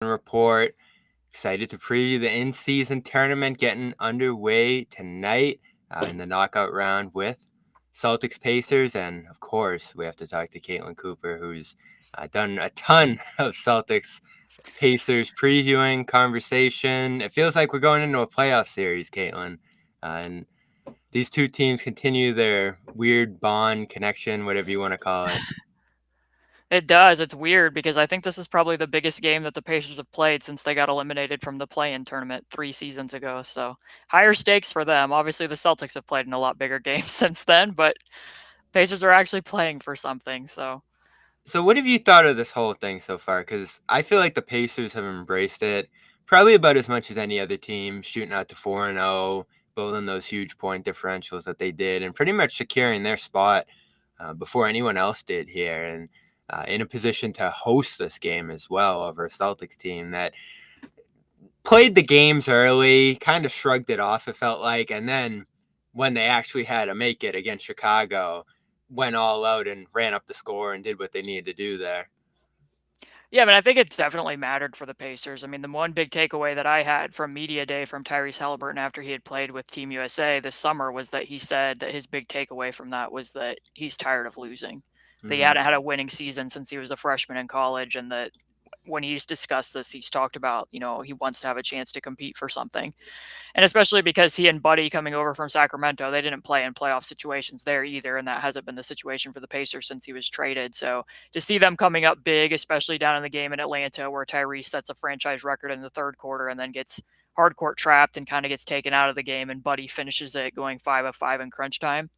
report. Excited to preview the in-season tournament getting underway tonight in the knockout round with Celtics Pacers. And of course, we have to talk to Caitlin Cooper, who's done a ton of Celtics Pacers previewing conversation. It feels like we're going into a playoff series, Caitlin. And these two teams continue their weird bond connection, whatever you want to call it. It does. It's weird because I think this is probably the biggest game that the Pacers have played since they got eliminated from the play-in tournament 3 seasons ago. So higher stakes for them. Obviously, the Celtics have played in a lot bigger games since then, but Pacers are actually playing for something. So what have you thought of this whole thing so far? Because I feel like the Pacers have embraced it probably about as much as any other team, shooting out to 4-0, building those huge point differentials that they did, and pretty much securing their spot before anyone else did here, and in a position to host this game as well over a Celtics team that played the games early, kind of shrugged it off, it felt like, and then when they actually had to make it against Chicago, went all out and ran up the score and did what they needed to do there. Yeah, I mean, I think it's definitely mattered for the Pacers. I mean, the one big takeaway that I had from media day from Tyrese Haliburton after he had played with Team USA this summer was that he said that his big takeaway from that was that he's tired of losing. That he Mm-hmm. hadn't had a winning season since he was a freshman in college, and that when he's discussed this, he's talked about, he wants to have a chance to compete for something. And especially because he and Buddy coming over from Sacramento, they didn't play in playoff situations there either, and that hasn't been the situation for the Pacers since he was traded. So to see them coming up big, especially down in the game in Atlanta where Tyrese sets a franchise record in the third quarter and then gets hard court trapped and kind of gets taken out of the game, and Buddy finishes it going 5 of 5 in crunch time.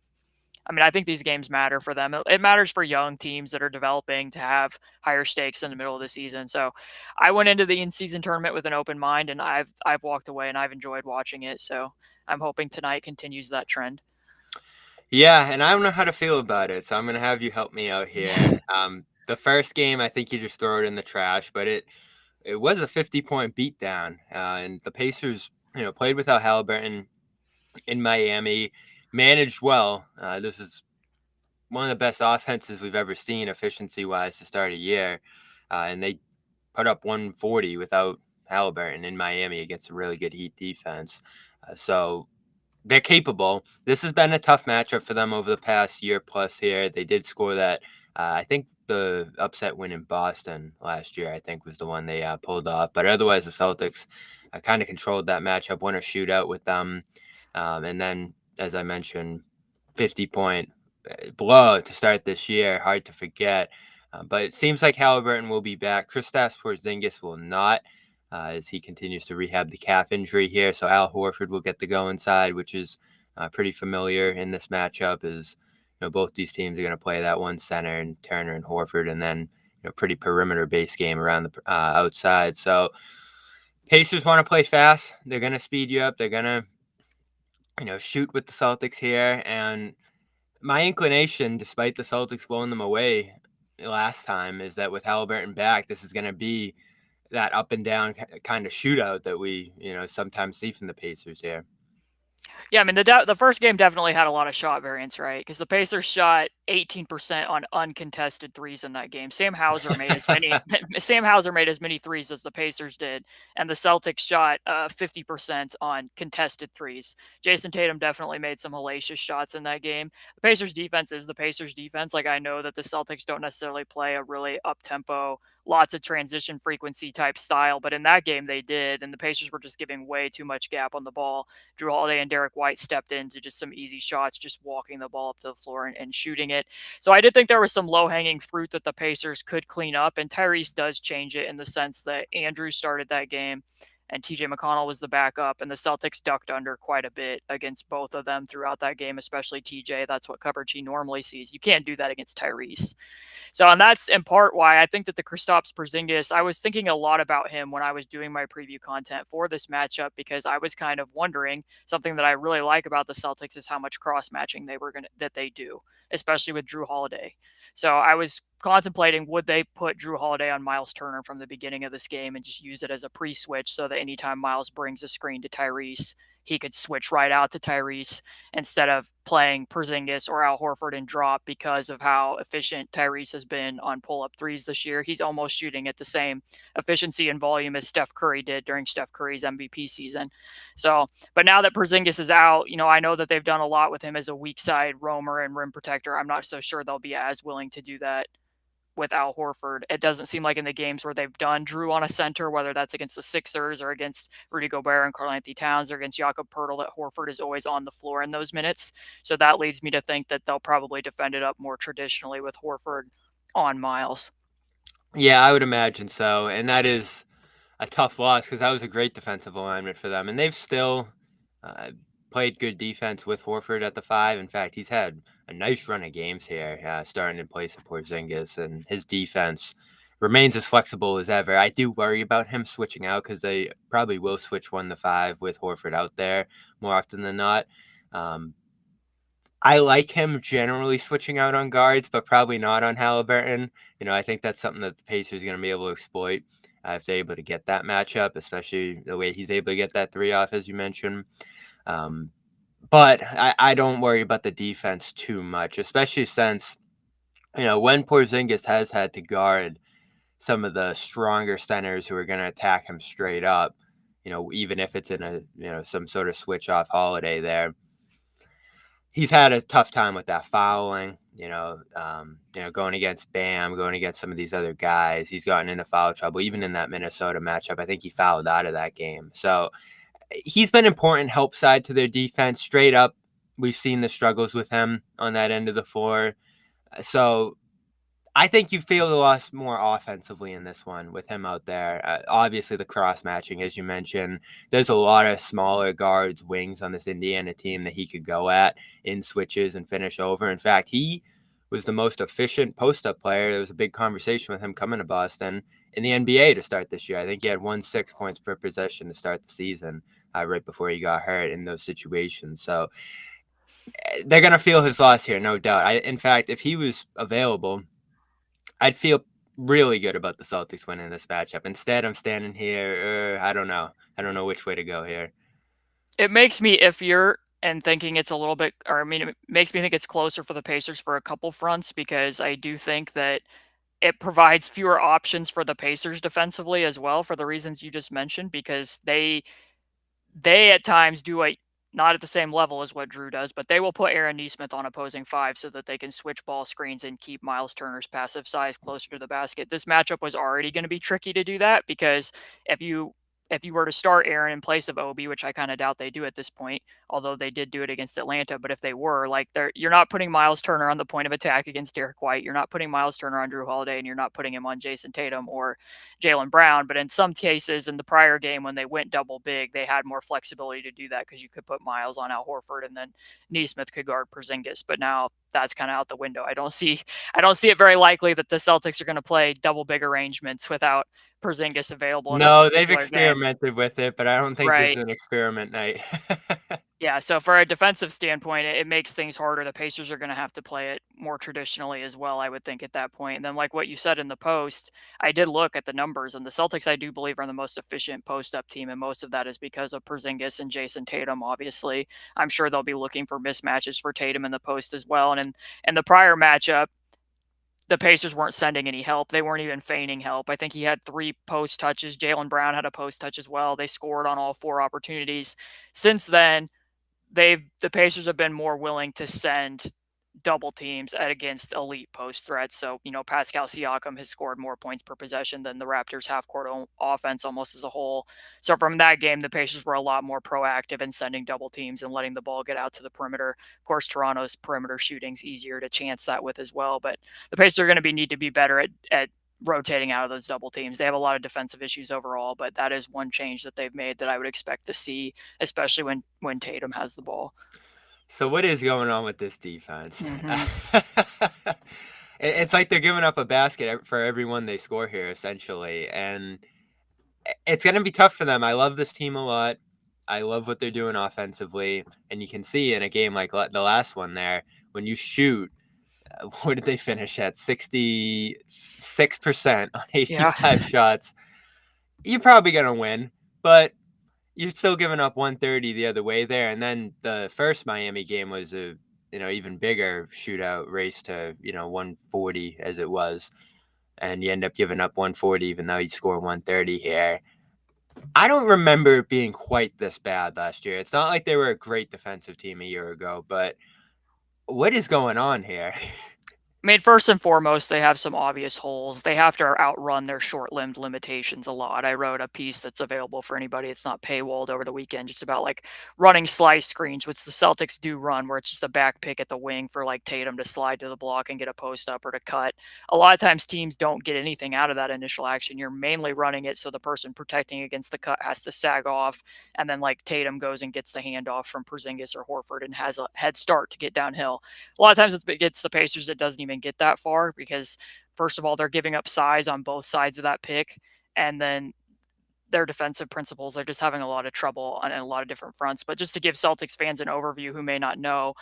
I mean, I think these games matter for them. It matters for young teams that are developing to have higher stakes in the middle of the season. So, I went into the in-season tournament with an open mind, and I've walked away and I've enjoyed watching it. So, I'm hoping tonight continues that trend. Yeah, and I don't know how to feel about it, so I'm gonna have you help me out here. The first game, I think you just throw it in the trash, but it was a 50-point beatdown, and the Pacers, played without Haliburton in Miami, managed well. This is one of the best offenses we've ever seen efficiency-wise to start a year, and they put up 140 without Haliburton in Miami against a really good Heat defense. So they're capable. This has been a tough matchup for them over the past year plus here. They did score that. I think the upset win in Boston last year, I think, was the one they pulled off. But otherwise, the Celtics kind of controlled that matchup, won a shootout with them. And then, as I mentioned, 50-point blowout to start this year. Hard to forget. But it seems like Haliburton will be back. Kristaps Porzingis will not, as he continues to rehab the calf injury here. So Al Horford will get the go inside, which is pretty familiar in this matchup. Is both these teams are going to play that one center and Turner and Horford, and then pretty perimeter based game around the outside. So Pacers want to play fast. They're going to speed you up. They're going to shoot with the Celtics here, and my inclination, despite the Celtics blowing them away last time, is that with Haliburton back, this is going to be that up and down kind of shootout that we, sometimes see from the Pacers here. Yeah, I mean the first game definitely had a lot of shot variance, right? Because the Pacers shot 18% on uncontested threes in that game. Sam Hauser made as many Sam Hauser made as many threes as the Pacers did, and the Celtics shot 50% on contested threes. Jason Tatum definitely made some hellacious shots in that game. The Pacers defense is the Pacers defense. Like, I know that the Celtics don't necessarily play a really up tempo, lots of transition frequency type style, but in that game they did, and the Pacers were just giving way too much gap on the ball. Drew Holiday and Derek White stepped into just some easy shots, just walking the ball up to the floor and shooting it. So I did think there was some low hanging fruit that the Pacers could clean up, and Tyrese does change it in the sense that Andrew started that game and TJ McConnell was the backup, and the Celtics ducked under quite a bit against both of them throughout that game, especially TJ. That's what coverage he normally sees. You can't do that against Tyrese. So, and that's in part why I think that the Kristaps Porzingis, I was thinking a lot about him when I was doing my preview content for this matchup, because I was kind of wondering, something that I really like about the Celtics is how much cross matching that they do, especially with Drew Holiday. So I was contemplating, would they put Drew Holiday on Miles Turner from the beginning of this game and just use it as a pre-switch so that anytime Miles brings a screen to Tyrese, he could switch right out to Tyrese instead of playing Porzingis or Al Horford and drop because of how efficient Tyrese has been on pull-up threes this year. He's almost shooting at the same efficiency and volume as Steph Curry did during Steph Curry's MVP season. So, but now that Porzingis is out, I know that they've done a lot with him as a weak side roamer and rim protector. I'm not so sure they'll be as willing to do that with Al Horford. It doesn't seem like in the games where they've done Drew on a center, whether that's against the Sixers or against Rudy Gobert and Karl-Anthony Towns or against Jakob Poeltl, that Horford is always on the floor in those minutes. So that leads me to think that they'll probably defend it up more traditionally with Horford on Miles. Yeah, I would imagine so. And that is a tough loss because that was a great defensive alignment for them. And they've still played good defense with Horford at the 5. In fact, he's had a nice run of games here, starting in place of Porzingis, and his defense remains as flexible as ever. I do worry about him switching out because they probably will switch 1 to 5 with Horford out there more often than not. I like him generally switching out on guards, but probably not on Haliburton. I think that's something that the Pacers are going to be able to exploit if they're able to get that matchup, especially the way he's able to get that 3 off, as you mentioned. But I don't worry about the defense too much, especially since, when Porzingis has had to guard some of the stronger centers who are going to attack him straight up, even if it's in some sort of switch off holiday there. He's had a tough time with that fouling, going against Bam, going against some of these other guys. He's gotten into foul trouble, even in that Minnesota matchup. I think he fouled out of that game. So he's been important help side to their defense. Straight up, we've seen the struggles with him on that end of the floor. So I think you feel the loss more offensively in this one with him out there. Obviously, the cross matching, as you mentioned, there's a lot of smaller guards, wings on this Indiana team that he could go at in switches and finish over. In fact, he was the most efficient post-up player. There was a big conversation with him coming to Boston in the NBA to start this year. I think he had 6 points per possession to start the season right before he got hurt in those situations. So they're going to feel his loss here, no doubt. In fact, if he was available, I'd feel really good about the Celtics winning this matchup. Instead, I'm standing here. I don't know. I don't know which way to go here. It makes me iffier and thinking it's a little bit, it makes me think it's closer for the Pacers for a couple fronts, because I do think that it provides fewer options for the Pacers defensively as well, for the reasons you just mentioned, because they at times do not at the same level as what Drew does, but they will put Aaron Nesmith on opposing 5 so that they can switch ball screens and keep Miles Turner's passive size closer to the basket. This matchup was already going to be tricky to do that, because if you were to start Aaron in place of Obi, which I kind of doubt they do at this point, although they did do it against Atlanta, but if they were, you're not putting Miles Turner on the point of attack against Derek White, you're not putting Miles Turner on Drew Holiday, and you're not putting him on Jason Tatum or Jaylen Brown. But in some cases, in the prior game when they went double big, they had more flexibility to do that, because you could put Miles on Al Horford and then Nesmith could guard Porzingis. But now that's kind of out the window. I don't see it very likely that the Celtics are going to play double big arrangements without Porzingis available. No, they've experimented with it, but I don't think this is Right. an experiment night. Yeah, so for a defensive standpoint, it makes things harder. The Pacers are going to have to play it more traditionally as well, I would think, at that point. And then, like what you said in the post, I did look at the numbers, and the Celtics, I do believe, are the most efficient post-up team, and most of that is because of Porzingis and Jason Tatum, obviously. I'm sure they'll be looking for mismatches for Tatum in the post as well. And in the prior matchup, the Pacers weren't sending any help. They weren't even feigning help. I think he had 3 post touches. Jaylen Brown had a post touch as well. They scored on all 4 opportunities. Since then, the Pacers have been more willing to send double teams against elite post threats. So, Pascal Siakam has scored more points per possession than the Raptors half-court offense almost as a whole. So from that game, the Pacers were a lot more proactive in sending double teams and letting the ball get out to the perimeter. Of course, Toronto's perimeter shooting's easier to chance that with as well, but the Pacers are going to need to be better at rotating out of those double teams. They have a lot of defensive issues overall, but that is one change that they've made that I would expect to see, especially when Tatum has the ball. So what is going on with this defense? Mm-hmm. It's like they're giving up a basket for everyone they score here, essentially. And it's going to be tough for them. I love this team a lot. I love what they're doing offensively. And you can see in a game like the last one there, when you shoot, what did they finish at? 66% on 85 shots. You're probably going to win. But you're still giving up 130 the other way there. And then the first Miami game was a even bigger shootout race to 140 as it was, and you end up giving up 140 even though you score 130 here. I don't remember it being quite this bad last year. It's not like they were a great defensive team a year ago, but what is going on here? I mean, first and foremost, they have some obvious holes. They have to outrun their short-lived limitations a lot. I wrote a piece that's available for anybody. It's not paywalled over the weekend. Just about like running slice screens, which the Celtics do run, where it's just a back pick at the wing for like Tatum to slide to the block and get a post up or to cut. A lot of times teams don't get anything out of that initial action. You're mainly running it so the person protecting against the cut has to sag off, and then like Tatum goes and gets the handoff from Porzingis or Horford and has a head start to get downhill. A lot of times it gets the Pacers, it doesn't even get that far because, first of all, they're giving up size on both sides of that pick. And then their defensive principles are just having a lot of trouble on a lot of different fronts. But just to give Celtics fans an overview who may not know,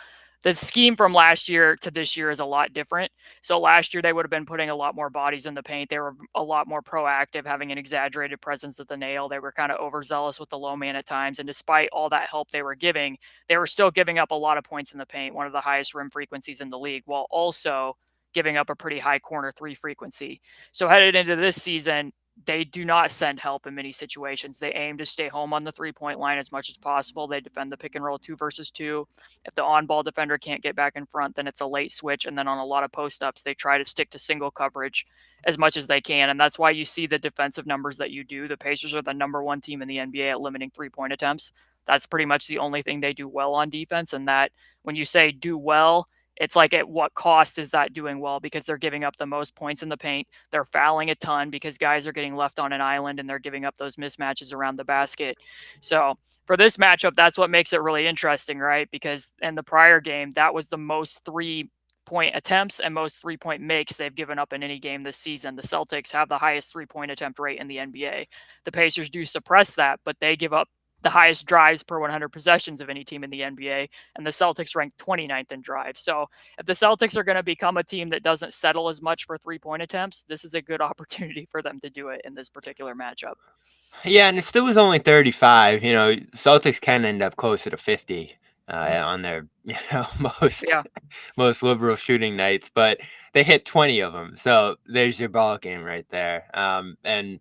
the scheme from last year to this year is a lot different. So last year they would have been putting a lot more bodies in the paint. They were a lot more proactive, having an exaggerated presence at the nail. They were kind of overzealous with the low man at times. And despite all that help they were giving, they were still giving up a lot of points in the paint, one of the highest rim frequencies in the league, while also giving up a pretty high corner three frequency. So headed into this season, they do not send help in many situations. They aim to stay home on the 3-point line as much as possible. They defend the pick and roll 2 versus 2. If the on-ball defender can't get back in front, then it's a late switch. And then on a lot of post-ups, they try to stick to single coverage as much as they can. And that's why you see the defensive numbers that you do. The Pacers are the number 1 team in the NBA at limiting 3-point attempts. That's pretty much the only thing they do well on defense. And that when you say do well, it's like at what cost is that doing well? Because they're giving up the most points in the paint. They're fouling a ton because guys are getting left on an island and they're giving up those mismatches around the basket. So for this matchup, that's what makes it really interesting, right? Because in the prior game, that was the most 3-point attempts and most 3-point makes they've given up in any game this season. The Celtics have the highest 3-point attempt rate in the NBA. The Pacers do suppress that, but they give up the highest drives per 100 possessions of any team in the NBA, and the Celtics rank 29th in drives. So if the Celtics are going to become a team that doesn't settle as much for 3-point attempts, this is a good opportunity for them to do it in this particular matchup. Yeah, and it still was only 35. Celtics can end up closer to 50 on their most Yeah. most liberal shooting nights, but they hit 20 of them. So there's your ball game right there. And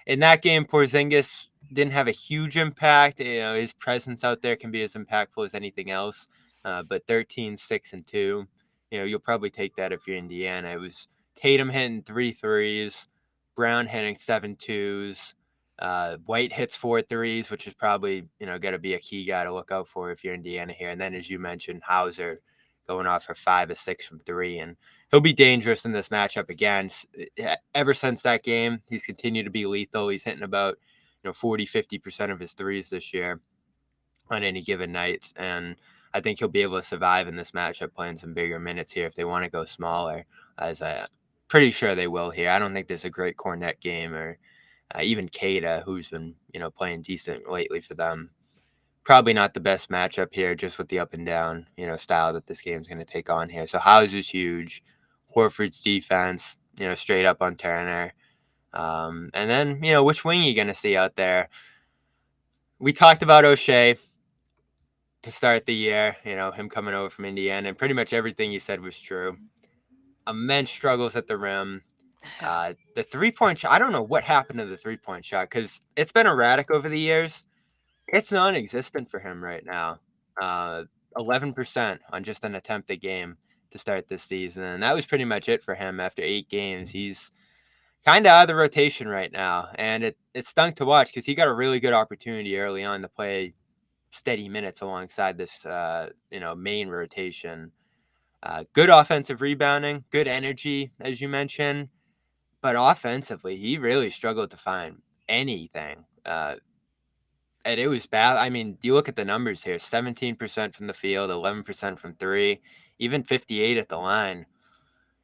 in that game, Porzingis didn't have a huge impact. His presence out there can be as impactful as anything else. But 13, 6, and 2. You'll probably take that if you're Indiana. It was Tatum hitting 3 threes, Brown hitting 7 twos. White hits 4 threes, which is probably got to be a key guy to look out for if you're Indiana here. And then, as you mentioned, Hauser going off for 5 of 6 from 3, and he'll be dangerous in this matchup again. Ever since that game, he's continued to be lethal. He's hitting about 40-50% of his threes this year on any given night, and I think he'll be able to survive in this matchup playing some bigger minutes here if they want to go smaller, as I'm pretty sure they will here. I don't think there's a great Cornet game or even Keita, who's been playing decent lately for them. Probably not the best matchup here, just with the up and down style that this game's going to take on here. So Hauser's huge. Horford's defense, straight up on Turner. And then which wing are you going to see out there? We talked about Oshae to start the year. Him coming over from Indiana, and pretty much everything you said was true. Immense struggles at the rim. The 3-point shot, I don't know what happened to the 3-point shot because it's been erratic over the years. It's non-existent for him right now. 11% on just an attempted game to start this season, and that was pretty much it for him after 8 games. He's kind of out of the rotation right now, and it stunk to watch because he got a really good opportunity early on to play steady minutes alongside this main rotation. Good offensive rebounding, good energy, as you mentioned. But offensively, he really struggled to find anything. And it was bad. I mean, you look at the numbers here, 17% from the field, 11% from 3, even 58 at the line.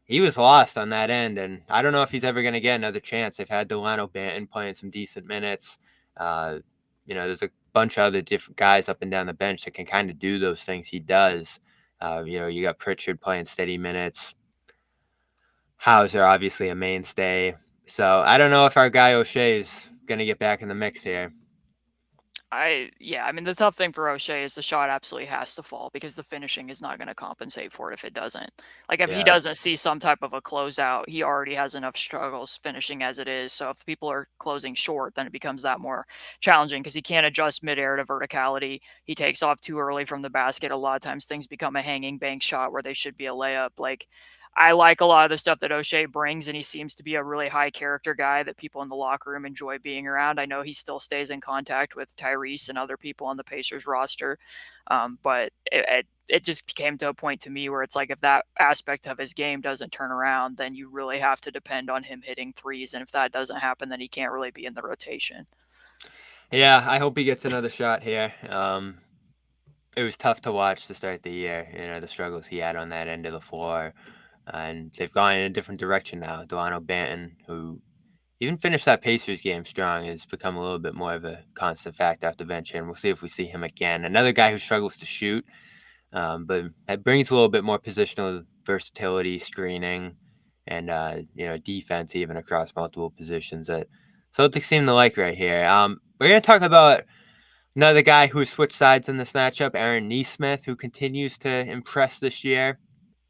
He was lost on that end, and I don't know if he's ever going to get another chance. They've had Delano Banton playing some decent minutes. There's a bunch of other different guys up and down the bench that can kind of do those things he does. You got Pritchard playing steady minutes. Hauser, obviously a mainstay. So I don't know if our guy Oshae is going to get back in the mix here. I mean, the tough thing for Oshae is the shot absolutely has to fall because the finishing is not going to compensate for it if it doesn't. Like if he Yeah. doesn't see some type of a closeout, he already has enough struggles finishing as it is. So if people are closing short, then it becomes that more challenging because he can't adjust midair to verticality. He takes off too early from the basket. A lot of times things become a hanging bank shot where they should be a layup. Like I like a lot of the stuff that Oshae brings, and he seems to be a really high character guy that people in the locker room enjoy being around. I know he still stays in contact with Tyrese and other people on the Pacers roster, but it just came to a point to me where it's like if that aspect of his game doesn't turn around, then you really have to depend on him hitting threes, and if that doesn't happen, then he can't really be in the rotation. Yeah, I hope he gets another shot here. It was tough to watch to start the year, the struggles he had on that end of the floor. And they've gone in a different direction now. Delano Banton, who even finished that Pacers game strong, has become a little bit more of a constant factor off the bench here, and we'll see if we see him again. Another guy who struggles to shoot, but it brings a little bit more positional versatility, screening, and defense even across multiple positions that Celtics seem to like right here. We're going to talk about another guy who switched sides in this matchup, Aaron Nesmith, who continues to impress this year.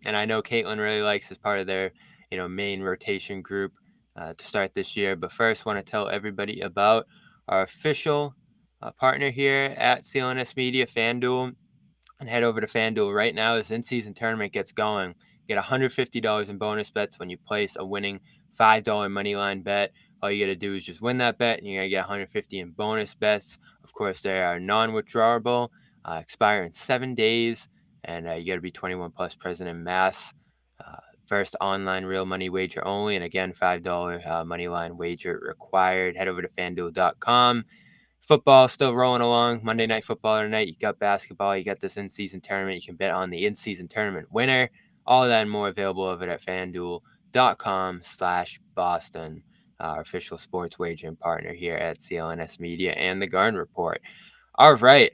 And I know Caitlin really likes as part of their, main rotation group to start this year. But first, want to tell everybody about our official partner here at CLNS Media, FanDuel. And head over to FanDuel right now as in-season tournament gets going. Get $150 in bonus bets when you place a winning $5 money line bet. All you got to do is just win that bet, and you're going to get $150 in bonus bets. Of course, they are non-withdrawable, expire in 7 days, and you got to be 21 plus present in Mass. First online real money wager only, and again, $5 money line wager required. Head over to FanDuel.com. Football still rolling along. Monday Night Football tonight. You got basketball. You got this in-season tournament. You can bet on the in-season tournament winner. All of that and more available over at FanDuel.com/Boston, our official sports wagering partner here at CLNS Media and the Garden Report. All right.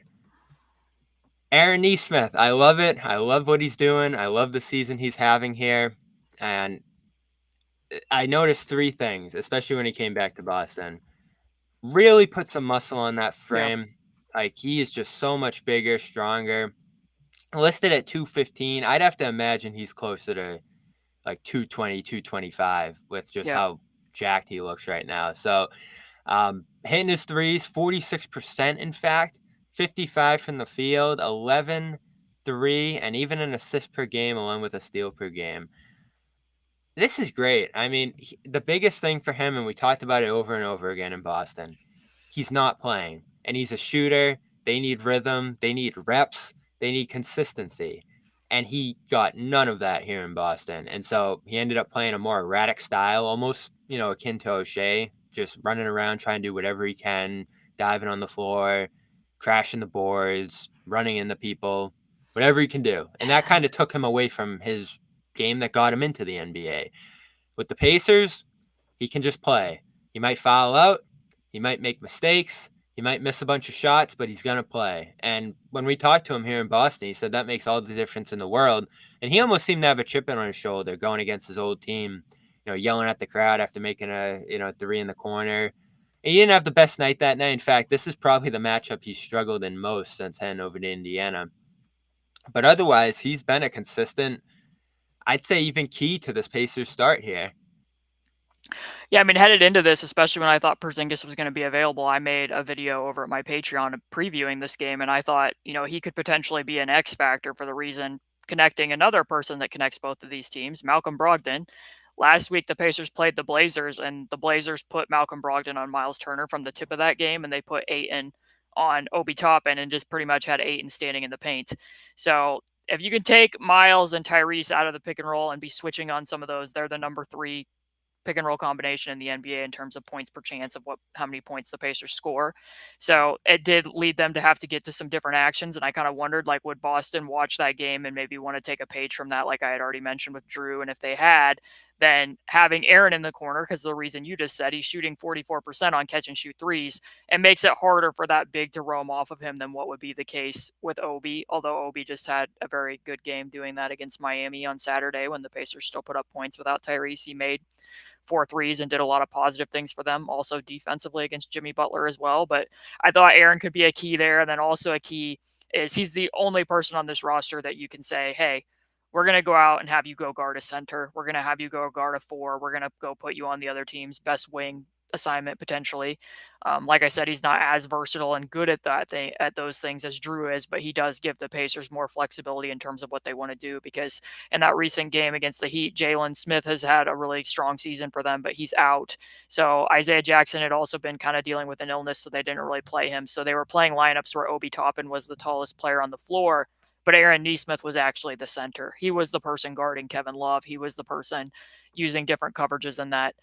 Aaron Nesmith. I love it. I love what he's doing. I love the season he's having here. And I noticed three things, especially when he came back to Boston. Really put some muscle on that Yeah. frame. Like, he is just so much bigger, stronger. Listed at 215. I'd have to imagine he's closer to like 220, 225 with just Yeah. how jacked he looks right now. So, hitting his threes, 46% in fact, 55 from the field, 11, 3, and even an assist per game along with a steal per game. This is great. I mean, the biggest thing for him, and we talked about it over and over again in Boston, he's not playing. And he's a shooter. They need rhythm. They need reps. They need consistency. And he got none of that here in Boston. And so he ended up playing a more erratic style, almost, akin to Oshae, just running around trying to do whatever he can, diving on the floor, crashing the boards, running into people, whatever he can do. And that kind of took him away from his game that got him into the NBA. With the Pacers, he can just play. He might foul out. He might make mistakes. He might miss a bunch of shots, but he's going to play. And when we talked to him here in Boston, he said that makes all the difference in the world. And he almost seemed to have a chip in on his shoulder going against his old team, yelling at the crowd after making a, three in the corner. And he didn't have the best night that night. In fact, this is probably the matchup he's struggled in most since heading over to Indiana. But otherwise, he's been a consistent, I'd say even key to this Pacers start here. Yeah, I mean, headed into this, especially when I thought Porzingis was going to be available, I made a video over at my Patreon previewing this game, and I thought, he could potentially be an X factor for the reason connecting another person that connects both of these teams, Malcolm Brogdon. Last week, the Pacers played the Blazers, and the Blazers put Malcolm Brogdon on Miles Turner from the tip of that game, and they put Ayton on Obi Toppin and just pretty much had Ayton standing in the paint. So if you can take Miles and Tyrese out of the pick and roll and be switching on some of those, they're the number 3 pick and roll combination in the NBA in terms of points per chance of how many points the Pacers score. So it did lead them to have to get to some different actions. And I kind of wondered, like, would Boston watch that game and maybe want to take a page from that, like I had already mentioned with Drew? And if they had, than having Aaron in the corner, because the reason you just said, he's shooting 44% on catch and shoot threes, and makes it harder for that big to roam off of him than what would be the case with Obi. Although Obi just had a very good game doing that against Miami on Saturday when the Pacers still put up points without Tyrese. He made 4 threes and did a lot of positive things for them, also defensively against Jimmy Butler as well. But I thought Aaron could be a key there. And then also a key is he's the only person on this roster that you can say, hey, we're going to go out and have you go guard a center. We're going to have you go guard a 4. We're going to go put you on the other team's best wing assignment potentially. Like I said, he's not as versatile and good at those things as Drew is, but he does give the Pacers more flexibility in terms of what they want to do, because in that recent game against the Heat, Jalen Smith has had a really strong season for them, but he's out. So Isaiah Jackson had also been kind of dealing with an illness, so they didn't really play him. So they were playing lineups where Obi Toppin was the tallest player on the floor, but Aaron Nesmith was actually the center. He was the person guarding Kevin Love. He was the person using different coverages in that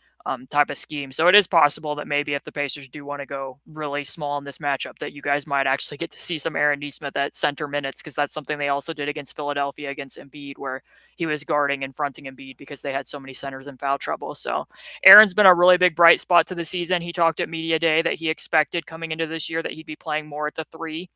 type of scheme. So it is possible that maybe if the Pacers do want to go really small in this matchup, that you guys might actually get to see some Aaron Nesmith at center minutes, because that's something they also did against Philadelphia against Embiid, where he was guarding and fronting Embiid because they had so many centers in foul trouble. So Aaron's been a really big bright spot to the season. He talked at Media Day that he expected coming into this year that he'd be playing more at the 3.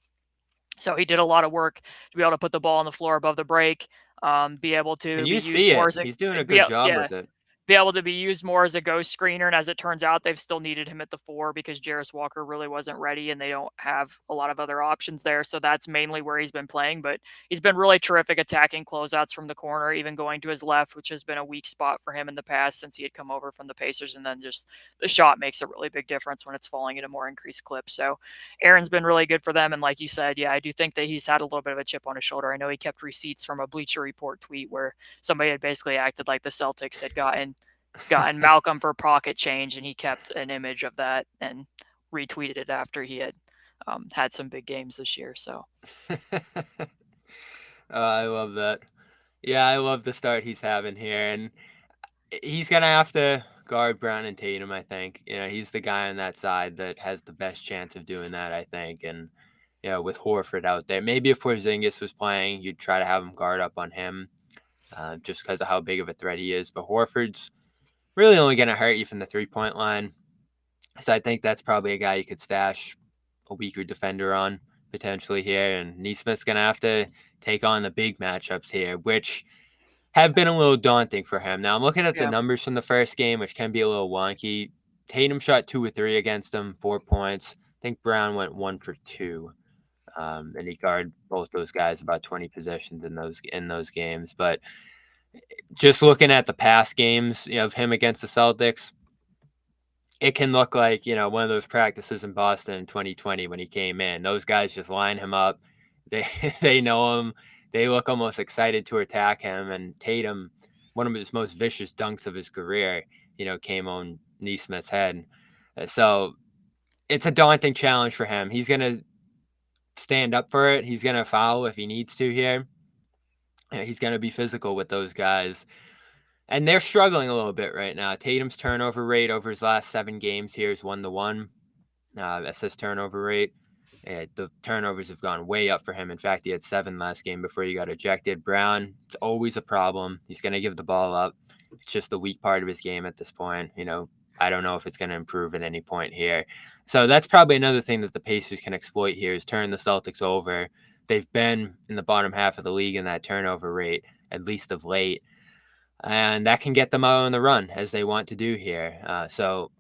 So he did a lot of work to be able to put the ball on the floor above the break, be able And to be you used see more it. as a He's doing a good job yeah, with it. be able to be used more as a ghost screener. And as it turns out, they've still needed him at the 4 because Jarris Walker really wasn't ready and they don't have a lot of other options there. So that's mainly where he's been playing. But he's been really terrific attacking closeouts from the corner, even going to his left, which has been a weak spot for him in the past since he had come over from the Pacers. And then just the shot makes a really big difference when it's falling at a more increased clip. So Aaron's been really good for them. And like you said, yeah, I do think that he's had a little bit of a chip on his shoulder. I know he kept receipts from a Bleacher Report tweet where somebody had basically acted like the Celtics had gotten Malcolm for pocket change, and he kept an image of that and retweeted it after he had had some big games this year. So I love that. Yeah, I love the start he's having here, and he's gonna have to guard Brown and Tatum. I think he's the guy on that side that has the best chance of doing that. I think, and with Horford out there, maybe if Porzingis was playing, you'd try to have him guard up on him, just because of how big of a threat he is. But Horford's really only gonna hurt you from the 3-point line. So I think that's probably a guy you could stash a weaker defender on potentially here. And Nesmith's going to have to take on the big matchups here, which have been a little daunting for him. Now I'm looking at the yeah, numbers from the first game, which can be a little wonky. Tatum shot 2 or 3 against him, 4 points. I think Brown went 1 for 2. And he guarded both those guys about 20 possessions in those games. But just looking at the past games of him against the Celtics, it can look like, one of those practices in Boston in 2020 when he came in. Those guys just line him up. They they know him. They look almost excited to attack him. And Tatum, one of his most vicious dunks of his career, came on Nesmith's head. So it's a daunting challenge for him. He's going to stand up for it. He's going to foul if he needs to here. He's going to be physical with those guys. And they're struggling a little bit right now. Tatum's turnover rate over his last 7 games here is 1-1. Assist turnover rate. The turnovers have gone way up for him. In fact, he had 7 last game before he got ejected. Brown, it's always a problem. He's going to give the ball up. It's just the weak part of his game at this point. I don't know if it's going to improve at any point here. So that's probably another thing that the Pacers can exploit here is turn the Celtics over. They've been in the bottom half of the league in that turnover rate, at least of late. And that can get them out on the run as they want to do here. So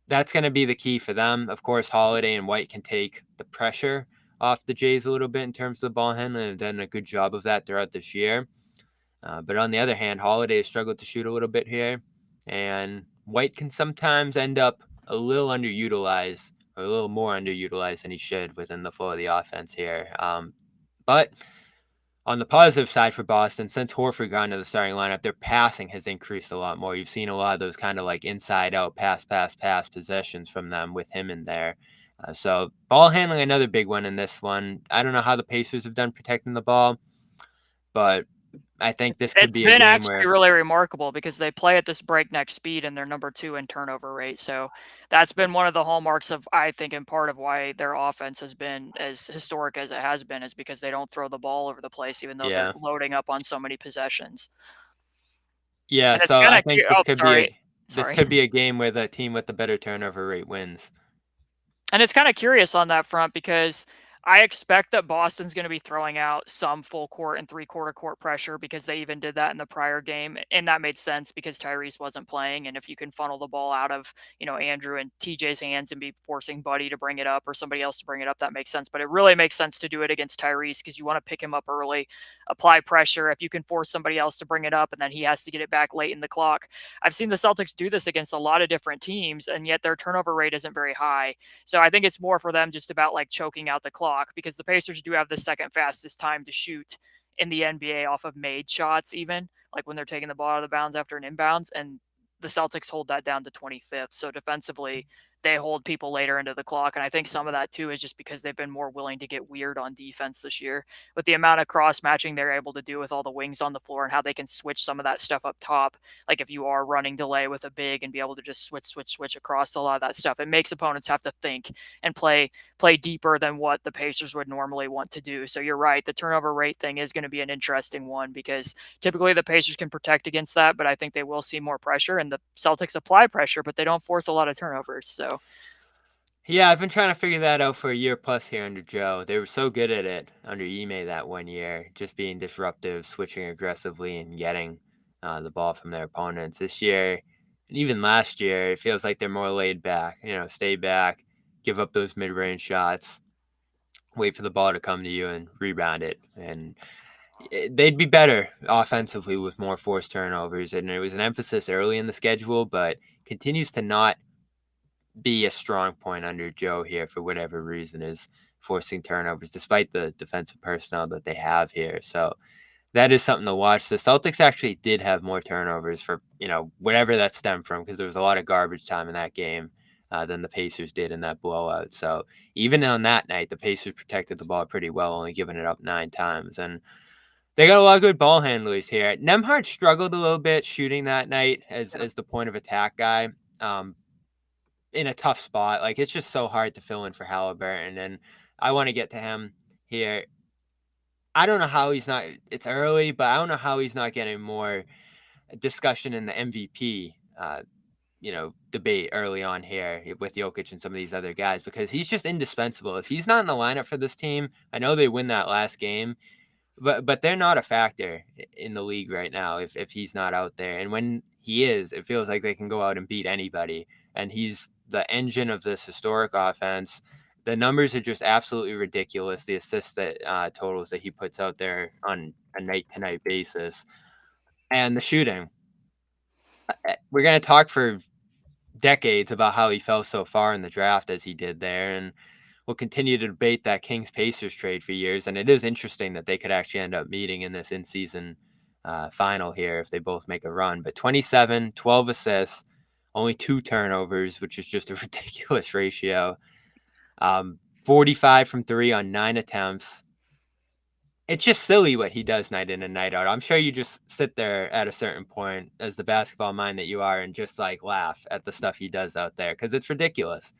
that's going to be the key for them. Of course, Holiday and White can take the pressure off the Jays a little bit in terms of the ball handling and done a good job of that throughout this year. But on the other hand, Holiday has struggled to shoot a little bit here. And White can sometimes end up a little underutilized or a little more underutilized than he should within the flow of the offense here. But on the positive side for Boston, since Horford got into the starting lineup, their passing has increased a lot more. You've seen a lot of those kind of like inside-out pass possessions from them with him in there. So ball handling, another big one in this one. I don't know how the Pacers have done protecting the ball, but I think this could it's be a been game actually where, really remarkable because they play at this breakneck speed and they're number 2 in turnover rate. So that's been one of the hallmarks of, I think, in part of why their offense has been as historic as it has been, is because they don't throw the ball over the place, even though they're yeah. loading up on so many possessions. Yeah, And it's so kind I of think oh, sorry. this Sorry. could be a game where the team with the better turnover rate wins. And it's kind of curious on that front because I expect that Boston's going to be throwing out some full court and three-quarter court pressure because they even did that in the prior game, and that made sense because Tyrese wasn't playing. And if you can funnel the ball out of Andrew and TJ's hands and be forcing Buddy to bring it up or somebody else to bring it up, that makes sense. But it really makes sense to do it against Tyrese because you want to pick him up early, apply pressure. If you can force somebody else to bring it up and then he has to get it back late in the clock, I've seen the Celtics do this against a lot of different teams, and yet their turnover rate isn't very high. So I think it's more for them just about like choking out the clock because the Pacers do have the second fastest time to shoot in the NBA off of made shots, even like when they're taking the ball out of the bounds after an inbounds. And the Celtics hold that down to 25th. So defensively, they hold people later into the clock. And I think some of that too is just because they've been more willing to get weird on defense this year with the amount of cross matching they're able to do with all the wings on the floor and how they can switch some of that stuff up top. Like if you are running delay with a big and be able to just switch across a lot of that stuff, it makes opponents have to think and play deeper than what the Pacers would normally want to do. So you're right, the turnover rate thing is going to be an interesting one because typically the Pacers can protect against that, but I think they will see more pressure and the Celtics apply pressure, but they don't force a lot of turnovers. So Yeah, I've been trying to figure that out for a year plus here under Joe. They were so good at it under Ime that one year, just being disruptive, switching aggressively, and getting the ball from their opponents. This year, and even last year, it feels like they're more laid back. Stay back, give up those mid-range shots, wait for the ball to come to you, and rebound it. And they'd be better offensively with more forced turnovers. And it was an emphasis early in the schedule, but continues to not be a strong point under Joe here for whatever reason is forcing turnovers despite the defensive personnel that they have here. So that is something to watch. The Celtics actually did have more turnovers for, whatever that stemmed from because there was a lot of garbage time in that game than the Pacers did in that blowout. So even on that night, the Pacers protected the ball pretty well, only giving it up 9 times. And they got a lot of good ball handlers here. Nembhard struggled a little bit shooting that night as the point of attack guy. In a tough spot. Like it's just so hard to fill in for Haliburton, and I want to get to him here. I don't know how he's not. It's early, but I don't know how he's not getting more discussion in the MVP, debate early on here with Jokic and some of these other guys because he's just indispensable. If he's not in the lineup for this team, I know they win that last game. But they're not a factor in the league right now if he's not out there. And when he is, it feels like they can go out and beat anybody. And he's the engine of this historic offense. The numbers are just absolutely ridiculous. The assists that totals that he puts out there on a night-to-night basis, and the shooting. We're gonna talk for decades about how he fell so far in the draft as he did there, and we'll continue to debate that Kings Pacers trade for years. And it is interesting that they could actually end up meeting in this in-season final here if they both make a run. But 27, 12 assists, only 2 turnovers, which is just a ridiculous ratio. 45 from 3 on 9 attempts. It's just silly what he does night in and night out. I'm sure you just sit there at a certain point as the basketball mind that you are and just like laugh at the stuff he does out there because it's ridiculous.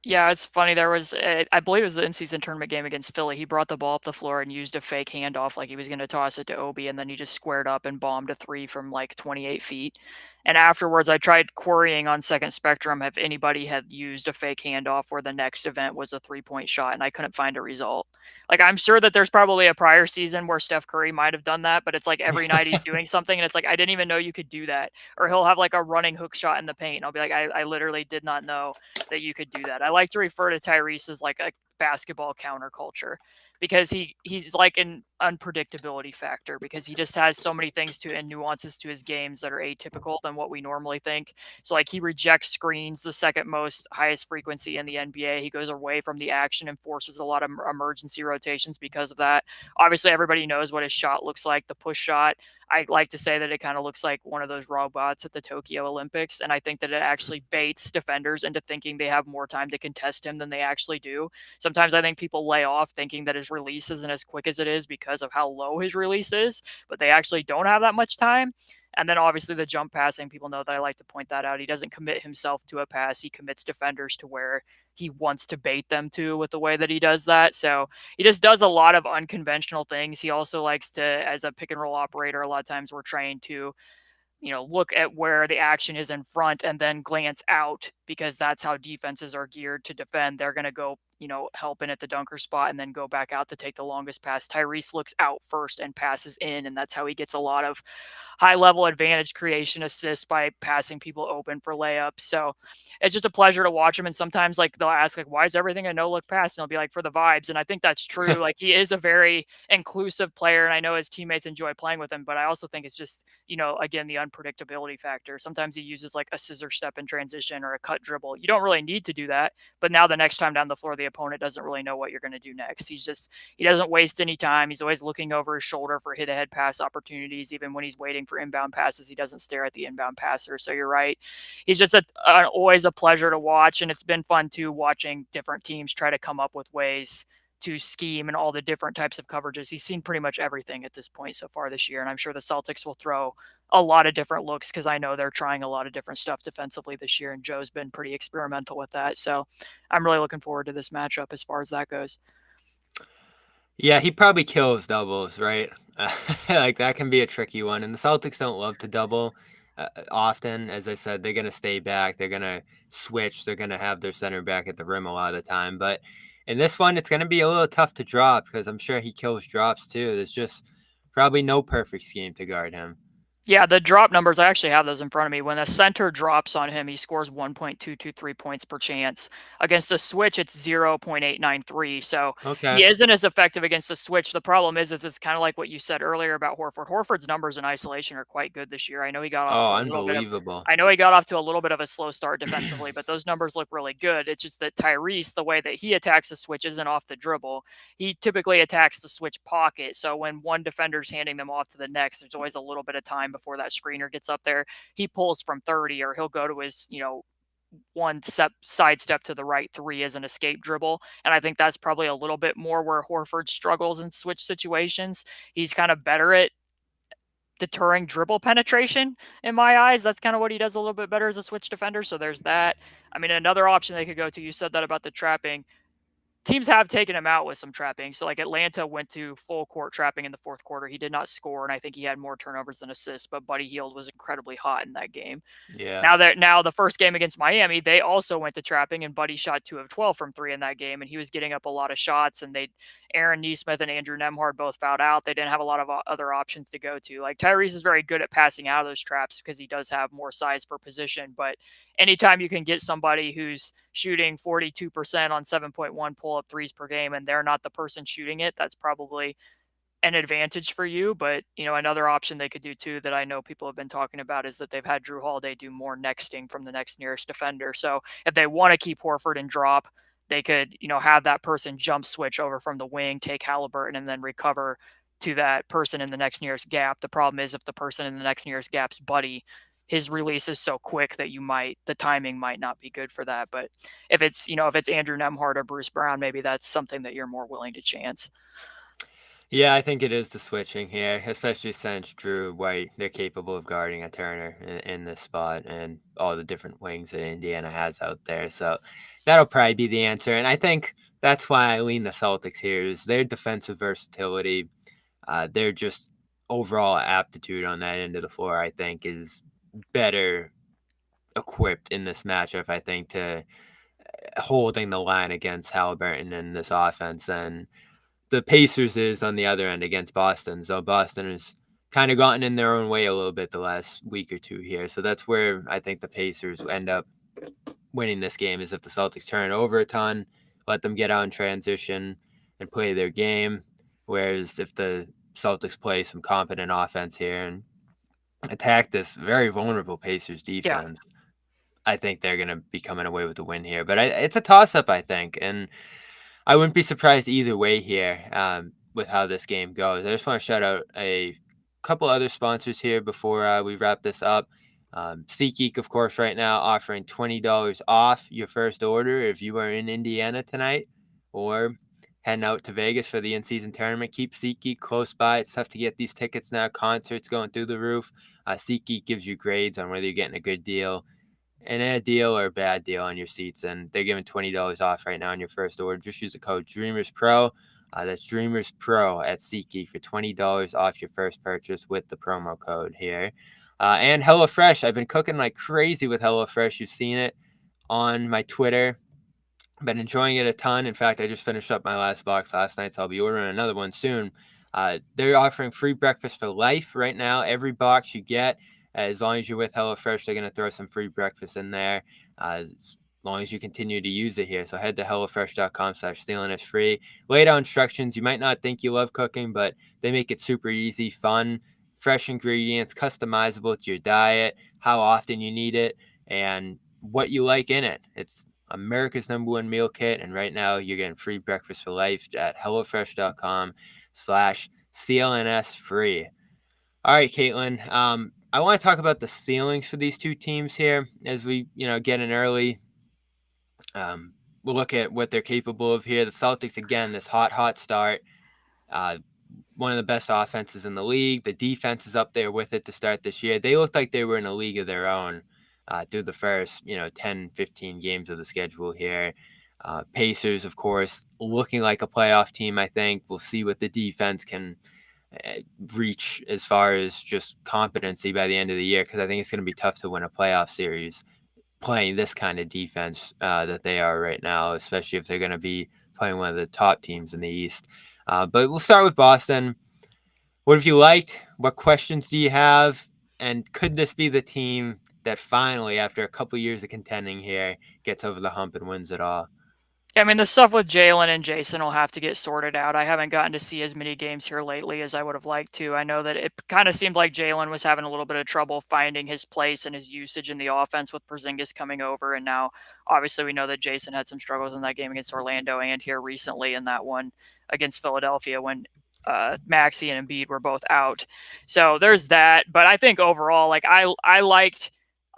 yeah, it's funny. There was, I believe it was the in-season tournament game against Philly. He brought the ball up the floor and used a fake handoff, like he was going to toss it to Obi, and then he just squared up and bombed a three from like 28 feet. And afterwards, I tried querying on Second Spectrum if anybody had used a fake handoff where the next event was a three-point shot, and I couldn't find a result. Like I'm sure that there's probably a prior season where Steph Curry might have done that, but it's like every night he's doing something, and it's like I didn't even know you could do that. Or he'll have like a running hook shot in the paint, and I'll be like, I literally did not know that you could do that. I like to refer to Tyrese as like a basketball counterculture because he's like an unpredictability factor because he just has so many things to and nuances to his games that are atypical than what we normally think. So like he rejects screens the second most highest frequency in the NBA. He goes away from the action and forces a lot of emergency rotations because of that. Obviously everybody knows what his shot looks like, the push shot. I like to say that it kind of looks like one of those robots at the Tokyo Olympics. And I think that it actually baits defenders into thinking they have more time to contest him than they actually do. Sometimes I think people lay off thinking that his release isn't as quick as it is because of how low his release is, but they actually don't have that much time. And then obviously the jump passing, people know that I like to point that out. He doesn't commit himself to a pass. He commits defenders to where he wants to bait them to with the way that he does that. So he just does a lot of unconventional things. He also likes to, as a pick and roll operator, a lot of times we're trained to look at where the action is in front and then glance out, because that's how defenses are geared to defend. They're going to go, help in at the dunker spot and then go back out to take the longest pass. Tyrese looks out first and passes in, and that's how he gets a lot of high level advantage creation assists by passing people open for layups. So it's just a pleasure to watch him. And sometimes like they'll ask like, why is everything a no look pass? And he'll be like, for the vibes. And I think that's true. Like he is a very inclusive player, and I know his teammates enjoy playing with him, but I also think it's just, again, the unpredictability factor. Sometimes he uses like a scissor step in transition or a cut dribble. You don't really need to do that, but now the next time down the floor, the opponent doesn't really know what you're going to do next. He doesn't waste any time. He's always looking over his shoulder for hit ahead pass opportunities. Even when he's waiting for inbound passes, he doesn't stare at the inbound passer. So you're right. He's just always a pleasure to watch. And it's been fun too, watching different teams try to come up with ways to scheme and all the different types of coverages. He's seen pretty much everything at this point so far this year. And I'm sure the Celtics will throw a lot of different looks, because I know they're trying a lot of different stuff defensively this year. And Joe's been pretty experimental with that. So I'm really looking forward to this matchup as far as that goes. Yeah, he probably kills doubles, right? Like that can be a tricky one. And the Celtics don't love to double often. As I said, they're going to stay back. They're going to switch. They're going to have their center back at the rim a lot of the time. But in this one, it's going to be a little tough to drop, because I'm sure he kills drops too. There's just probably no perfect scheme to guard him. Yeah, the drop numbers, I actually have those in front of me. When a center drops on him, he scores 1.223 points per chance. Against a switch, it's 0.893. So Okay. he isn't as effective against a switch. The problem is it's kind of like what you said earlier about Horford. Horford's numbers in isolation are quite good this year. Oh, unbelievable. I know he got off to a little bit of a slow start defensively, but those numbers look really good. It's just that Tyrese, the way that he attacks the switch isn't off the dribble. He typically attacks the switch pocket. So when one defender's handing them off to the next, there's always a little bit of time before that screener gets up there. He pulls from 30, or he'll go to his, one step side step to the right three as an escape dribble. And I think that's probably a little bit more where Horford struggles in switch situations. He's kind of better at deterring dribble penetration in my eyes. That's kind of what he does a little bit better as a switch defender. So there's that. I mean, another option they could go to, you said that about the trapping. Teams have taken him out with some trapping. So like Atlanta went to full court trapping in the fourth quarter. He did not score, and I think he had more turnovers than assists, but Buddy Hield was incredibly hot in that game. Yeah. Now the first game against Miami, they also went to trapping, and Buddy shot 2 of 12 from 3 in that game, and he was getting up a lot of shots. And Aaron Nesmith and Andrew Nembhard both fouled out. They didn't have a lot of other options to go to. Like Tyrese is very good at passing out of those traps because he does have more size for position. But anytime you can get somebody who's shooting 42% on 7.1 pull-up threes per game, and they're not the person shooting it, that's probably an advantage for you. But another option they could do too, that I know people have been talking about, is that they've had Drew Holiday do more nexting from the next nearest defender. So if they want to keep Horford and drop, they could have that person jump switch over from the wing, take Haliburton, and then recover to that person in the next nearest gap. The problem is, if the person in the next nearest gap's Buddy, his release is so quick that the timing might not be good for that. But if it's Andrew Nembhard or Bruce Brown, maybe that's something that you're more willing to chance. Yeah, I think it is the switching here, especially since Drew White, they're capable of guarding a Turner in this spot, and all the different wings that Indiana has out there. So that'll probably be the answer. And I think that's why I lean the Celtics here, is their defensive versatility. Their just overall aptitude on that end of the floor, I think, is better equipped in this matchup, I think, to holding the line against Haliburton in this offense than the Pacers is on the other end against Boston. So Boston has kind of gotten in their own way a little bit the last week or two here. So that's where I think the Pacers end up winning this game, is if the Celtics turn it over a ton, let them get out in transition and play their game. Whereas if the Celtics play some competent offense here and attack this very vulnerable Pacers Yeah. defense, I think they're going to be coming away with the win here. But it's a toss-up, I think. And I wouldn't be surprised either way here with how this game goes. I just want to shout out a couple other sponsors here before we wrap this up. SeatGeek, of course, right now offering $20 off your first order if you are in Indiana tonight or heading out to Vegas for the in-season tournament. Keep SeatGeek close by. It's tough to get these tickets now. Concerts going through the roof. SeatGeek gives you grades on whether you're getting a good deal and a deal or a bad deal on your seats, and they're giving $20 off right now on your first order. Just use the code DreamersPro. That's DreamersPro at SeatGeek for $20 off your first purchase with the promo code here. And HelloFresh. I've been cooking like crazy with HelloFresh. You've seen it on my Twitter. Been enjoying it a ton. In fact, I just finished up my last box last night, so I'll be ordering another one soon. They're offering free breakfast for life right now. Every box you get, as long as you're with HelloFresh, they're going to throw some free breakfast in there. As long as you continue to use it here. So head to HelloFresh.com/stealing is free. Lay down instructions. You might not think you love cooking, but they make it super easy, fun, fresh ingredients, customizable to your diet, how often you need it, and what you like in it. It's America's #1 meal kit. And right now you're getting free breakfast for life at HelloFresh.com/CLNS free. All right, Caitlin. I want to talk about the ceilings for these two teams here as we, get in early. We'll look at what they're capable of here. The Celtics, again, this hot start. One of the best offenses in the league. The defense is up there with it to start this year. They looked like they were in a league of their own through the first, 10, 15 games of the schedule here. Pacers, of course, looking like a playoff team, I think. We'll see what the defense can reach as far as just competency by the end of the year, because I think it's going to be tough to win a playoff series playing this kind of defense that they are right now, especially if they're going to be playing one of the top teams in the East. But we'll start with Boston. What have you liked? What questions do you have? And could this be the team that finally, after a couple years of contending here, gets over the hump and wins it all? I mean, the stuff with Jalen and Jason will have to get sorted out. I haven't gotten to see as many games here lately as I would have liked to. I know that it kind of seemed like Jalen was having a little bit of trouble finding his place and his usage in the offense with Porzingis coming over. And now, obviously, we know that Jason had some struggles in that game against Orlando and here recently in that one against Philadelphia when Maxey and Embiid were both out. So there's that. But I think overall, like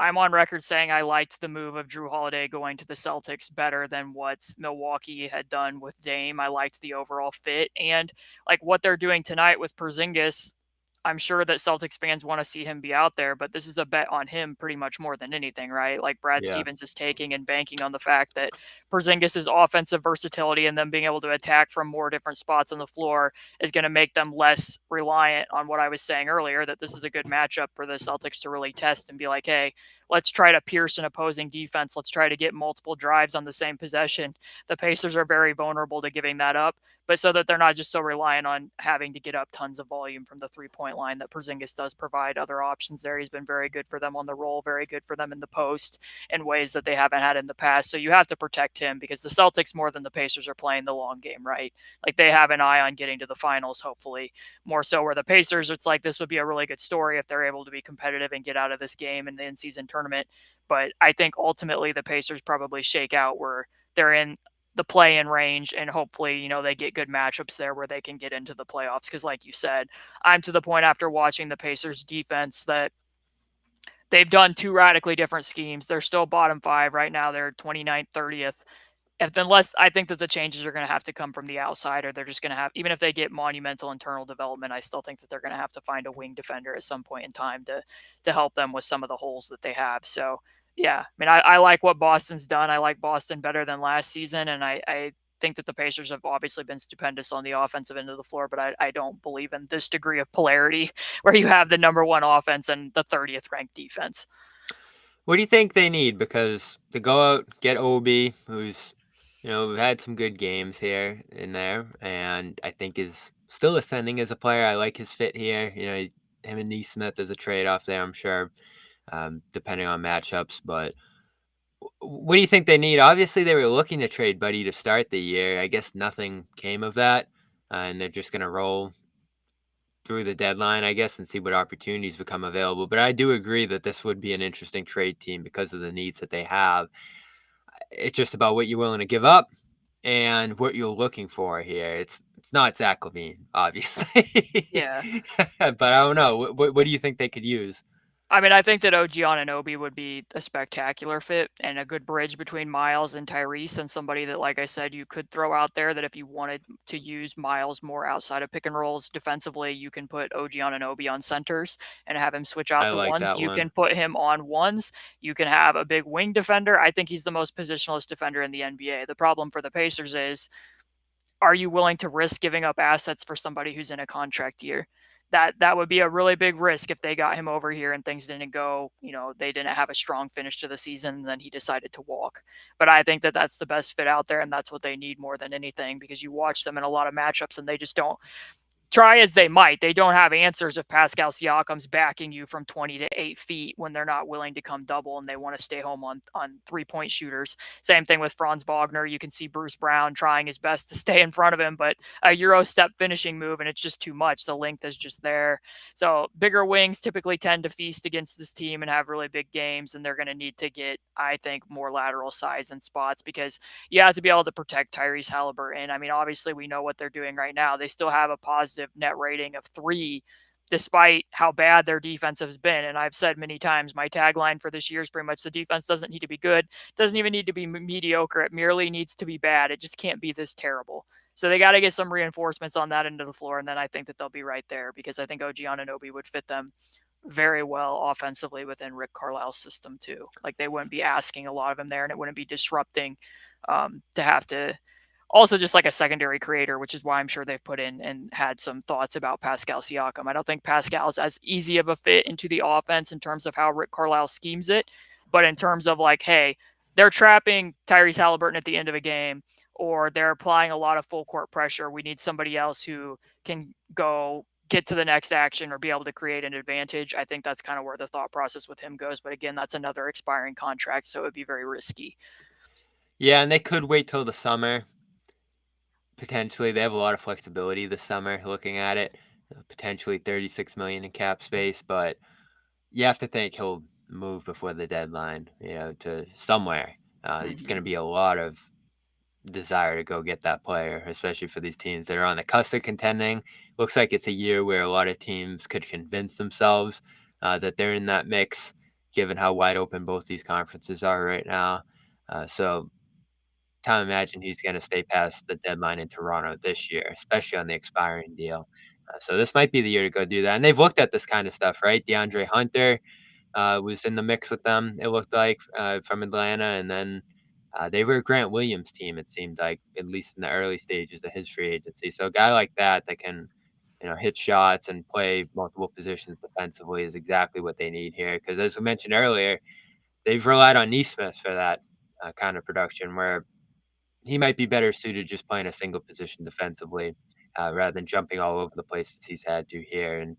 I'm on record saying I liked the move of Drew Holiday going to the Celtics better than what Milwaukee had done with Dame. I liked the overall fit and like what they're doing tonight with Porzingis. I'm sure that Celtics fans want to see him be out there, but this is a bet on him pretty much more than anything, right? Like Brad Yeah. Stevens is taking and banking on the fact that Porzingis' offensive versatility and them being able to attack from more different spots on the floor is going to make them less reliant on what I was saying earlier, that this is a good matchup for the Celtics to really test and be like, hey, let's try to pierce an opposing defense. Let's try to get multiple drives on the same possession. The Pacers are very vulnerable to giving that up, but so that they're not just so reliant on having to get up tons of volume from the three-point line, that Porzingis does provide other options there. He's been very good for them on the roll, very good for them in the post in ways that they haven't had in the past. So you have to protect him because the Celtics, more than the Pacers, are playing the long game, right? Like they have an eye on getting to the finals, hopefully, more so where the Pacers, it's like this would be a really good story if they're able to be competitive and get out of this game in the in-season tournament. But I think ultimately the Pacers probably shake out where they're in the play-in range, and hopefully, they get good matchups there where they can get into the playoffs. Because like you said, I'm to the point after watching the Pacers defense that they've done two radically different schemes. They're still bottom five right now. They're 29th, 30th. Unless I think that the changes are going to have to come from the outside, or they're just going to have, even if they get monumental internal development, I still think that they're going to have to find a wing defender at some point in time to help them with some of the holes that they have. So yeah, I mean, I like what Boston's done. I like Boston better than last season, and I think that the Pacers have obviously been stupendous on the offensive end of the floor, but I don't believe in this degree of polarity where you have the number one offense and the 30th ranked defense. What do you think they need? Because to go out, get Obi, who's, had some good games here and there, and I think is still ascending as a player. I like his fit here. Him and Nesmith as a trade-off there, I'm sure, depending on matchups. But what do you think they need? Obviously, they were looking to trade Buddy to start the year. I guess nothing came of that, and they're just going to roll through the deadline, I guess, and see what opportunities become available. But I do agree that this would be an interesting trade team because of the needs that they have. It's just about what you're willing to give up and what you're looking for here. It's not Zach LaVine, obviously. Yeah. But I don't know. What do you think they could use? I mean, I think that OG Anunoby would be a spectacular fit and a good bridge between Miles and Tyrese, and somebody that, like I said, you could throw out there that if you wanted to use Miles more outside of pick and rolls defensively, you can put OG Anunoby on centers and have him switch out I to like ones. that You one. can put him on ones. You can have a big wing defender. I think he's the most positionalist defender in the NBA. The problem for the Pacers is, are you willing to risk giving up assets for somebody who's in a contract year? Because if you want to give up assets for somebody who's in a contract year, then you have to that would be a really big risk if they got him over here and things didn't go, they didn't have a strong finish to the season and then he decided to walk. But I think that that's the best fit out there and that's what they need more than anything, because you watch them in a lot of matchups and they just don't, try as they might, they don't have answers if Pascal Siakam's backing you from 20 to 8 feet when they're not willing to come double and they want to stay home on 3-point shooters. Same thing with Franz Wagner. You can see Bruce Brown trying his best to stay in front of him, but a Euro step finishing move and it's just too much. The length is just there. So bigger wings typically tend to feast against this team and have really big games, and they're going to need to get, I think, more lateral size and spots because you have to be able to protect Tyrese Haliburton. I mean, obviously, we know what they're doing right now. They still have a positive net rating of 3, despite how bad their defense has been. And I've said many times, my tagline for this year is pretty much the defense doesn't need to be good, doesn't even need to be mediocre. It merely needs to be bad. It just can't be this terrible. So they got to get some reinforcements on that end of the floor, and then I think that they'll be right there because I think OG Anunoby would fit them very well offensively within Rick Carlisle's system too. Like they wouldn't be asking a lot of him there, and it wouldn't be disrupting to have to also just like a secondary creator, which is why I'm sure they've put in and had some thoughts about Pascal Siakam. I don't think Pascal's as easy of a fit into the offense in terms of how Rick Carlisle schemes it, but in terms of like, hey, they're trapping Tyrese Haliburton at the end of a game, or they're applying a lot of full court pressure. We need somebody else who can go get to the next action or be able to create an advantage. I think that's kind of where the thought process with him goes. But again, that's another expiring contract, so it would be very risky. Yeah, and they could wait till the summer. Potentially, they have a lot of flexibility this summer. Looking at it, potentially 36 million in cap space, but you have to think he'll move before the deadline. To somewhere. It's going to be a lot of desire to go get that player, especially for these teams that are on the cusp of contending. Looks like it's a year where a lot of teams could convince themselves that they're in that mix, given how wide open both these conferences are right now. So time to imagine he's going to stay past the deadline in Toronto this year, especially on the expiring deal. So this might be the year to go do that. And they've looked at this kind of stuff, right? DeAndre Hunter was in the mix with them, it looked like, from Atlanta. And then they were a Grant Williams team, it seemed like, at least in the early stages of his free agency. So a guy like that can, hit shots and play multiple positions defensively is exactly what they need here. Because as we mentioned earlier, they've relied on Nesmith for that kind of production where he might be better suited just playing a single position defensively rather than jumping all over the place as he's had to here. And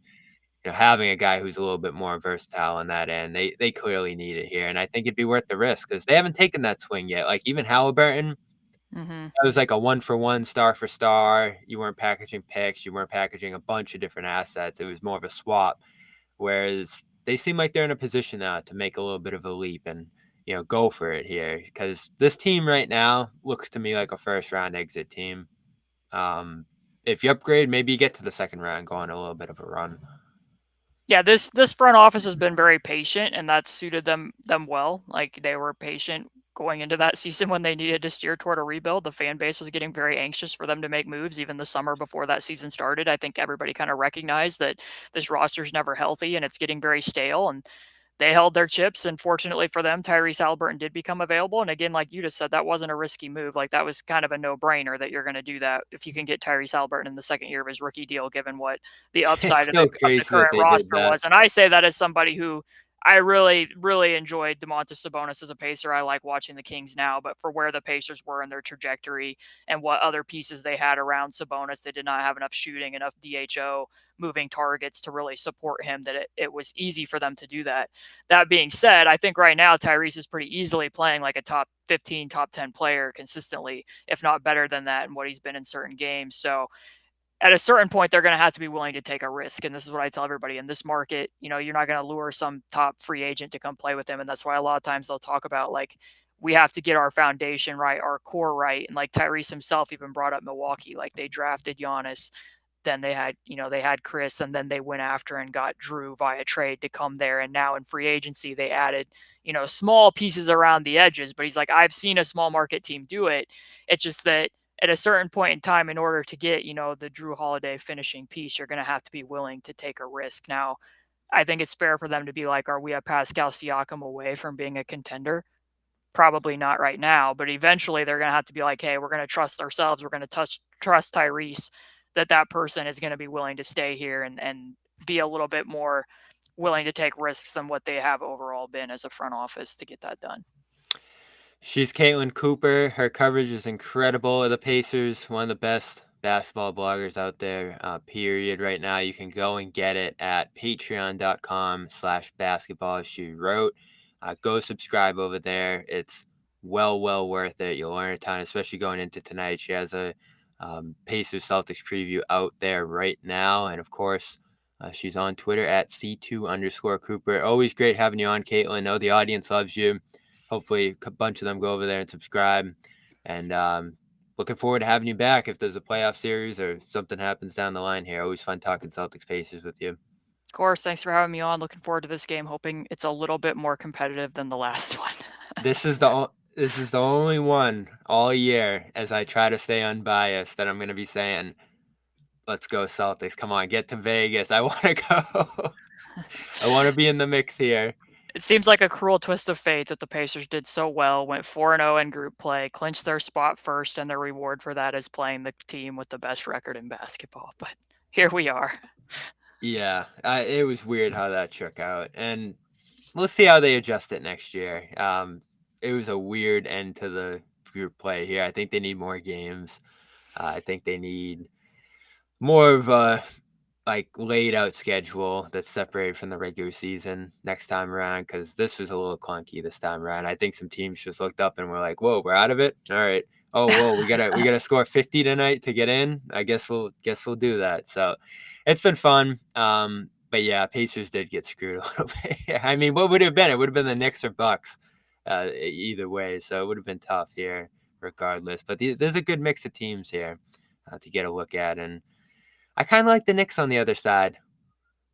having a guy who's a little bit more versatile on that end, they clearly need it here, and I think it'd be worth the risk because they haven't taken that swing yet. Like even Haliburton, that was like a 1-for-1, star for star. You weren't packaging picks, you weren't packaging a bunch of different assets. It was more of a swap. Whereas they seem like they're in a position now to make a little bit of a leap and go for it here because this team right now looks to me like a first round exit team. If you upgrade, maybe you get to the second round, go on a little bit of a run. Yeah, this front office has been very patient, and that's suited them well. Like they were patient going into that season when they needed to steer toward a rebuild. The fan base was getting very anxious for them to make moves, even the summer before that season started. I think everybody kind of recognized that this roster's never healthy and it's getting very stale. And they held their chips, and fortunately for them, Tyrese Haliburton did become available. And again, like you just said, that wasn't a risky move. Like that was kind of a no-brainer that you're going to do that if you can get Tyrese Haliburton in the second year of his rookie deal, given what the It's upside of so the crazy that current they did roster that. was. And I say that as somebody who I really, really enjoyed Domantas Sabonis as a Pacer. I like watching the Kings now, but for where the Pacers were in their trajectory and what other pieces they had around Sabonis, they did not have enough shooting, enough DHO, moving targets to really support him, that it was easy for them to do that. That being said, I think right now Tyrese is pretty easily playing like a top 15, top 10 player consistently, if not better than that in what he's been in certain games. So at a certain point, they're going to have to be willing to take a risk. And this is what I tell everybody in this market, you're not going to lure some top free agent to come play with them. And that's why a lot of times they'll talk about like, we have to get our foundation right, our core right. And like Tyrese himself even brought up Milwaukee, like they drafted Giannis, then they had Chris, and then they went after and got Drew via trade to come there. And now in free agency, they added, small pieces around the edges. But he's like, I've seen a small market team do it. It's just that at a certain point in time, in order to get, the Drew Holiday finishing piece, you're going to have to be willing to take a risk. Now, I think it's fair for them to be like, are we a Pascal Siakam away from being a contender? Probably not right now, but eventually they're going to have to be like, hey, we're going to trust ourselves. We're going to trust Tyrese that person is going to be willing to stay here and be a little bit more willing to take risks than what they have overall been as a front office to get that done. She's Caitlin Cooper. Her coverage is incredible. The Pacers, one of the best basketball bloggers out there, period. Right now, you can go and get it at patreon.com/basketball. She wrote, go subscribe over there. It's well worth it. You'll learn a ton, especially going into tonight. She has a Pacers Celtics preview out there right now. And of course, she's on Twitter at C2_Cooper. Always great having you on, Caitlin. Know the audience loves you. Hopefully a bunch of them go over there and subscribe. And looking forward to having you back if there's a playoff series or something happens down the line here. Always fun talking Celtics Pacers with you. Of course, thanks for having me on. Looking forward to this game, hoping it's a little bit more competitive than the last one. This is the only one all year, as I try to stay unbiased, that I'm going to be saying, let's go Celtics. Come on, get to Vegas. I want to go. I want to be in the mix here. It seems like a cruel twist of fate that the Pacers did so well, went 4-0 in group play, clinched their spot first, and their reward for that is playing the team with the best record in basketball. But here we are. Yeah, it was weird how that shook out. And we'll see how they adjust it next year. It was a weird end to the group play here. I think they need more games. I think they need more of a laid out schedule that's separated from the regular season next time around, because this was a little clunky this time around. I think some teams just looked up and were like, "Whoa, we're out of it. All right. Oh, whoa, we gotta score 50 tonight to get in. I guess we'll do that." So it's been fun. But yeah, Pacers did get screwed a little bit. I mean, what would it have been? It would have been the Knicks or Bucks, either way. So it would have been tough here, regardless. But there's a good mix of teams here to get a look at, and I kind of like the Knicks on the other side.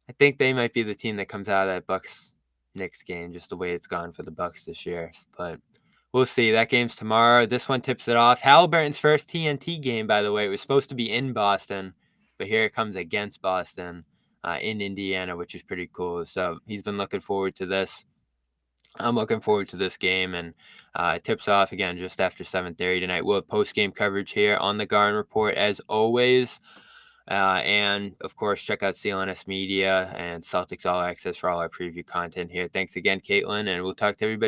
I think they might be the team that comes out of that Bucks-Knicks game, just the way it's gone for the Bucks this year. But we'll see. That game's tomorrow. This one tips it off. Haliburton's first TNT game, by the way. It was supposed to be in Boston, but here it comes against Boston in Indiana, which is pretty cool. So he's been looking forward to this. I'm looking forward to this game, and it tips off again just after 7:30 tonight. We'll have post-game coverage here on the Garden Report, as always. And of course, check out CLNS Media and Celtics All Access for all our preview content here. Thanks again, Caitlin, and we'll talk to everybody